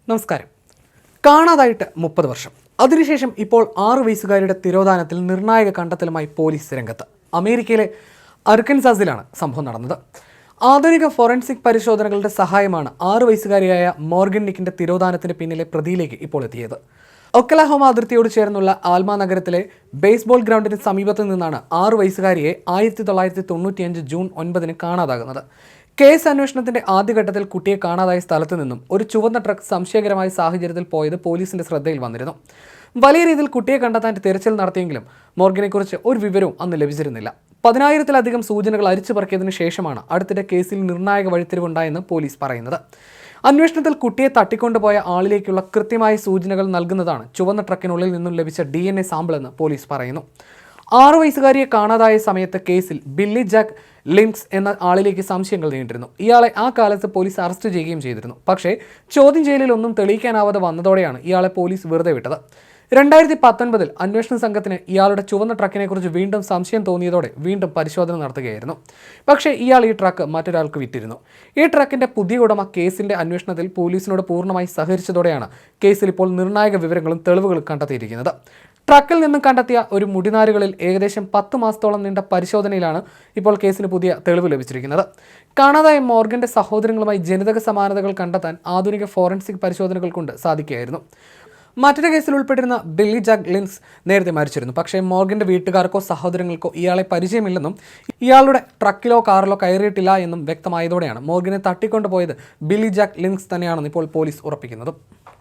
നമസ്കാരം. കാണാതായിട്ട് 30 വർഷം. അതിനുശേഷം ഇപ്പോൾ 6 വയസ്സുകാരിയുടെ തിരോധാനത്തിൽ നിർണായക കണ്ടെത്തലുമായി പോലീസ് രംഗത്ത്. അമേരിക്കയിലെ അർക്കൻസാസിലാണ് സംഭവം നടന്നത്. ആധുനിക ഫോറൻസിക് പരിശോധനകളുടെ സഹായമാണ് 6 വയസ്സുകാരിയായ മോർഗൻ നിക്കിന്റെ തിരോധാനത്തിന് പിന്നിലെ പ്രതിയിലേക്ക് ഇപ്പോൾ എത്തിയത്. ഒക്കലഹോമ അതിർത്തിയോട് ചേർന്നുള്ള ആൽമ നഗരത്തിലെ ബേസ്ബോൾ ഗ്രൗണ്ടിന് സമീപത്ത് നിന്നാണ് 6 വയസ്സുകാരിയെ 1995 ജൂൺ 9 കാണാതാകുന്നത്. കേസ് അന്വേഷണത്തിന്റെ ആദ്യഘട്ടത്തിൽ കുട്ടിയെ കാണാതായ സ്ഥലത്ത് നിന്നും ഒരു ചുവന്ന ട്രക്ക് സംശയകരമായ സാഹചര്യത്തിൽ പോയത് പോലീസിന്റെ ശ്രദ്ധയിൽ വന്നിരുന്നു. വലിയ രീതിയിൽ കുട്ടിയെ കണ്ടെത്താൻ തിരച്ചിൽ നടത്തിയെങ്കിലും മോർഗനെക്കുറിച്ച് ഒരു വിവരവും അന്ന് ലഭിച്ചിരുന്നില്ല. 10,000-ലധികം സൂചനകൾ അരിച്ചുപറക്കിയതിനു ശേഷമാണ് അടുത്തിടെ കേസിൽ നിർണായക വഴിത്തിരിവുണ്ടായെന്ന് പോലീസ് പറയുന്നത്. അന്വേഷണത്തിൽ കുട്ടിയെ തട്ടിക്കൊണ്ടുപോയ ആളിലേക്കുള്ള കൃത്യമായ സൂചനകൾ നൽകുന്നതാണ് ചുവന്ന ട്രക്കിനുള്ളിൽ നിന്നും ലഭിച്ച DNA സാമ്പിളെന്ന് പോലീസ് പറയുന്നു. 6 വയസ്സുകാരിയെ കാണാതായ സമയത്ത് കേസിൽ ബില്ലി ജാക്ക് ലിൻക്സ് എന്ന ആളിലേക്ക് സംശയങ്ങൾ നീണ്ടിരുന്നു. ഇയാളെ ആ കാലത്ത് പോലീസ് അറസ്റ്റ് ചെയ്യുകയും ചെയ്തിരുന്നു. പക്ഷേ ചോദ്യം ചെയ്യലിൽ ഒന്നും തെളിയിക്കാനാവാതെ വന്നതോടെയാണ് ഇയാളെ പോലീസ് വെറുതെ വിട്ടത്. 2019 അന്വേഷണ സംഘത്തിന് ഇയാളുടെ ചുവന്ന ട്രക്കിനെക്കുറിച്ച് വീണ്ടും സംശയം തോന്നിയതോടെ വീണ്ടും പരിശോധന നടത്തുകയായിരുന്നു. പക്ഷേ ഇയാൾ ഈ ട്രക്ക് മറ്റൊരാൾക്ക് വിറ്റിരുന്നു. ഈ ട്രക്കിന്റെ പുതിയ ഉടമ കേസിന്റെ അന്വേഷണത്തിൽ പോലീസിനോട് പൂർണ്ണമായി സഹകരിച്ചതോടെയാണ് കേസിൽ ഇപ്പോൾ നിർണായക വിവരങ്ങളും തെളിവുകളും കണ്ടെത്തിയിരിക്കുന്നത്. ട്രക്കിൽ നിന്നും കണ്ടെത്തിയ ഒരു മുടിനാരുകളിൽ ഏകദേശം 10 മാസത്തോളം നീണ്ട പരിശോധനയിലാണ് ഇപ്പോൾ കേസിന് പുതിയ തെളിവ് ലഭിച്ചിരിക്കുന്നത്. കാണാതായ മോർഗന്റെ സഹോദരങ്ങളുമായി ജനിതക സമാനതകൾ കണ്ടെത്താൻ ആധുനിക ഫോറൻസിക് പരിശോധനകൾ കൊണ്ട് സാധിക്കുകയായിരുന്നു. മറ്റൊരു കേസിൽ ഉൾപ്പെട്ടിരുന്ന ബില്ലി ജാക്ക് ലിൻസ് നേരത്തെ മരിച്ചിരുന്നു. പക്ഷേ മോർഗന്റെ വീട്ടുകാർക്കോ സഹോദരങ്ങൾക്കോ ഇയാളെ പരിചയമില്ലെന്നും ഇയാളുടെ ട്രക്കിലോ കാറിലോ കയറിയിട്ടില്ല എന്നും വ്യക്തമായതോടെയാണ് മോർഗനെ തട്ടിക്കൊണ്ടുപോയത് ബില്ലി ജാക്ക് ലിൻസ് തന്നെയാണെന്ന് ഇപ്പോൾ പോലീസ് ഉറപ്പിക്കുന്നത്.